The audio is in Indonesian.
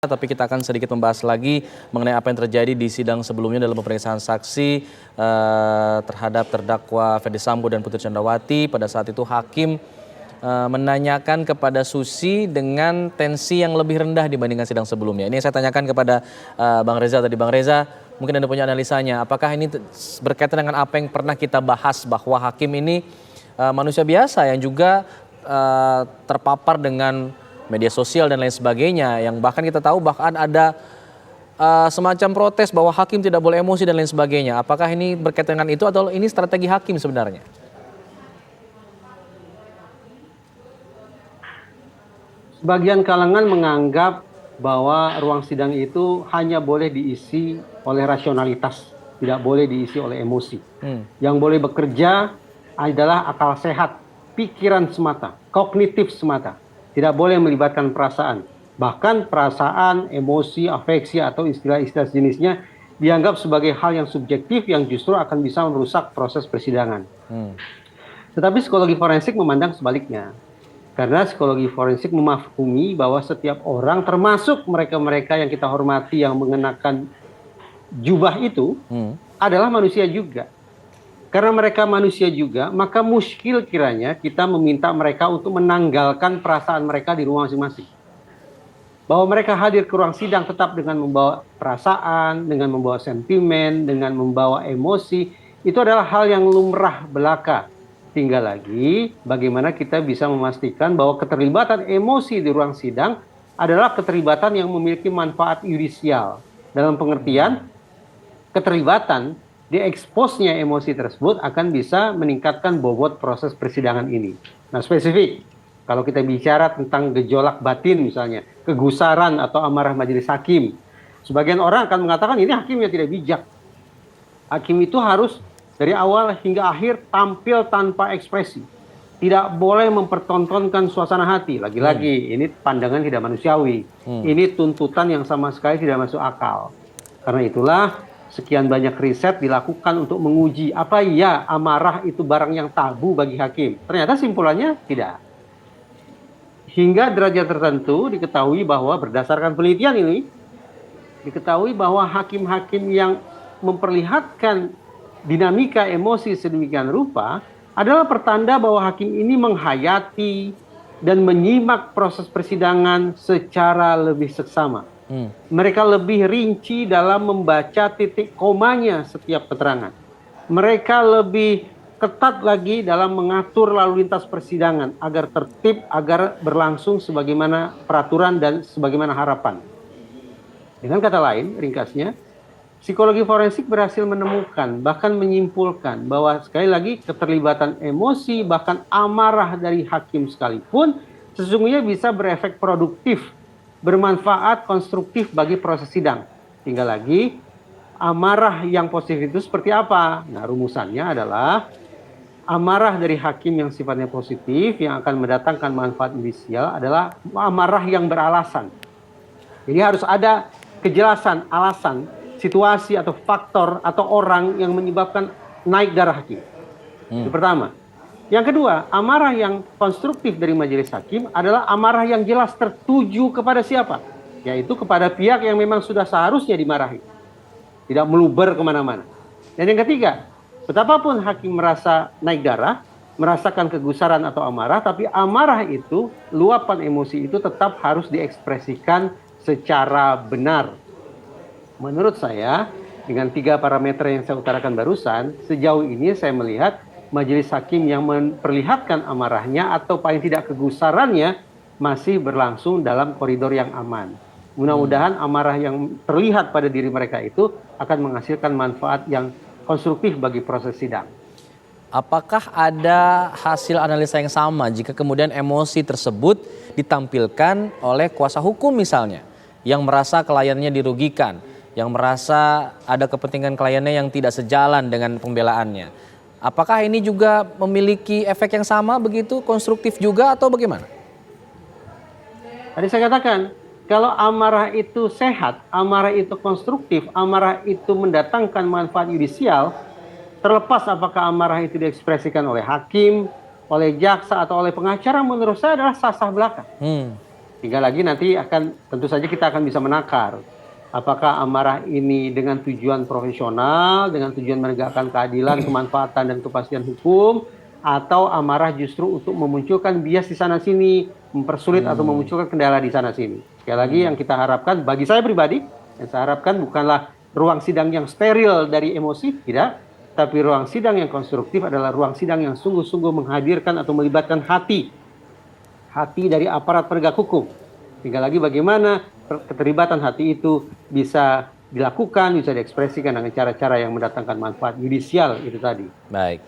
Tapi kita akan sedikit membahas lagi mengenai apa yang terjadi di sidang sebelumnya dalam pemeriksaan saksi terhadap terdakwa Ferdy Sambo dan Putri Candrawati. Pada saat itu hakim menanyakan kepada Susi dengan tensi yang lebih rendah dibandingkan sidang sebelumnya. Ini saya tanyakan kepada Bang Reza tadi. Bang Reza, mungkin Anda punya analisanya. Apakah ini berkaitan dengan apa yang pernah kita bahas bahwa hakim ini manusia biasa yang juga terpapar dengan media sosial dan lain sebagainya, yang bahkan kita tahu bahkan ada semacam protes bahwa hakim tidak boleh emosi dan lain sebagainya. Apakah ini berkaitan dengan itu atau ini strategi hakim sebenarnya? Sebagian kalangan menganggap bahwa ruang sidang itu hanya boleh diisi oleh rasionalitas, tidak boleh diisi oleh emosi. Yang boleh bekerja adalah akal sehat, pikiran semata, kognitif semata. Tidak boleh melibatkan perasaan. Bahkan perasaan, emosi, afeksi, atau istilah-istilah jenisnya dianggap sebagai hal yang subjektif yang justru akan bisa merusak proses persidangan. Tetapi psikologi forensik memandang sebaliknya. Karena psikologi forensik memahami bahwa setiap orang, termasuk mereka-mereka yang kita hormati yang mengenakan jubah itu, adalah manusia juga. Karena mereka manusia juga, maka muskil kiranya kita meminta mereka untuk menanggalkan perasaan mereka di rumah masing-masing. Bahwa mereka hadir ke ruang sidang tetap dengan membawa perasaan, dengan membawa sentimen, dengan membawa emosi, itu adalah hal yang lumrah belaka. Tinggal lagi bagaimana kita bisa memastikan bahwa keterlibatan emosi di ruang sidang adalah keterlibatan yang memiliki manfaat yudisial. Dalam pengertian, keterlibatan dieksposnya emosi tersebut akan bisa meningkatkan bobot proses persidangan ini. Nah, spesifik, kalau kita bicara tentang gejolak batin misalnya, kegusaran atau amarah majelis hakim, sebagian orang akan mengatakan ini hakim yang tidak bijak. Hakim itu harus dari awal hingga akhir tampil tanpa ekspresi. Tidak boleh mempertontonkan suasana hati. Lagi-lagi, ini pandangan tidak manusiawi. Ini tuntutan yang sama sekali tidak masuk akal. Karena itulah, sekian banyak riset dilakukan untuk menguji apa ya amarah itu barang yang tabu bagi hakim. Ternyata simpulannya tidak. Hingga derajat tertentu diketahui bahwa berdasarkan penelitian ini, diketahui bahwa hakim-hakim yang memperlihatkan dinamika emosi sedemikian rupa adalah pertanda bahwa hakim ini menghayati dan menyimak proses persidangan secara lebih seksama. Mereka lebih rinci dalam membaca titik komanya setiap keterangan. Mereka lebih ketat lagi dalam mengatur lalu lintas persidangan agar tertib, agar berlangsung sebagaimana peraturan dan sebagaimana harapan. Dengan kata lain, ringkasnya, psikologi forensik berhasil menemukan, bahkan menyimpulkan bahwa sekali lagi keterlibatan emosi, bahkan amarah dari hakim sekalipun, sesungguhnya bisa berefek produktif, bermanfaat konstruktif bagi proses sidang. Tinggal lagi amarah yang positif itu seperti apa? Nah, rumusannya adalah amarah dari hakim yang sifatnya positif yang akan mendatangkan manfaat yudisial adalah amarah yang beralasan. Jadi harus ada kejelasan, alasan, situasi atau faktor atau orang yang menyebabkan naik darah hakim. Itu pertama. Yang kedua, amarah yang konstruktif dari majelis hakim adalah amarah yang jelas tertuju kepada siapa? Yaitu kepada pihak yang memang sudah seharusnya dimarahi. Tidak meluber kemana-mana. Dan yang ketiga, betapapun hakim merasa naik darah, merasakan kegusaran atau amarah, tapi amarah itu, luapan emosi itu tetap harus diekspresikan secara benar. Menurut saya, dengan 3 parameter yang saya utarakan barusan, sejauh ini saya melihat majelis hakim yang memperlihatkan amarahnya atau paling tidak kegusarannya masih berlangsung dalam koridor yang aman. Mudah-mudahan amarah yang terlihat pada diri mereka itu akan menghasilkan manfaat yang konstruktif bagi proses sidang. Apakah ada hasil analisa yang sama jika kemudian emosi tersebut ditampilkan oleh kuasa hukum misalnya, yang merasa kliennya dirugikan, yang merasa ada kepentingan kliennya yang tidak sejalan dengan pembelaannya? Apakah ini juga memiliki efek yang sama begitu, konstruktif juga atau bagaimana? Tadi saya katakan, kalau amarah itu sehat, amarah itu konstruktif, amarah itu mendatangkan manfaat yudisial, terlepas apakah amarah itu diekspresikan oleh hakim, oleh jaksa, atau oleh pengacara, menurut saya adalah sah-sah belaka. Tinggal lagi nanti tentu saja kita akan bisa menakar apakah amarah ini dengan tujuan profesional, dengan tujuan menegakkan keadilan, kemanfaatan dan kepastian hukum, atau amarah justru untuk memunculkan bias di sana sini, mempersulit atau memunculkan kendala di sana sini. Sekali lagi yang kita harapkan, bagi saya pribadi, yang saya harapkan bukanlah ruang sidang yang steril dari emosi, tidak, tapi ruang sidang yang konstruktif adalah ruang sidang yang sungguh-sungguh menghadirkan atau melibatkan hati dari aparat penegak hukum. Tinggal lagi bagaimana keterlibatan hati itu bisa dilakukan, bisa diekspresikan dengan cara-cara yang mendatangkan manfaat yudisial itu tadi. Baik.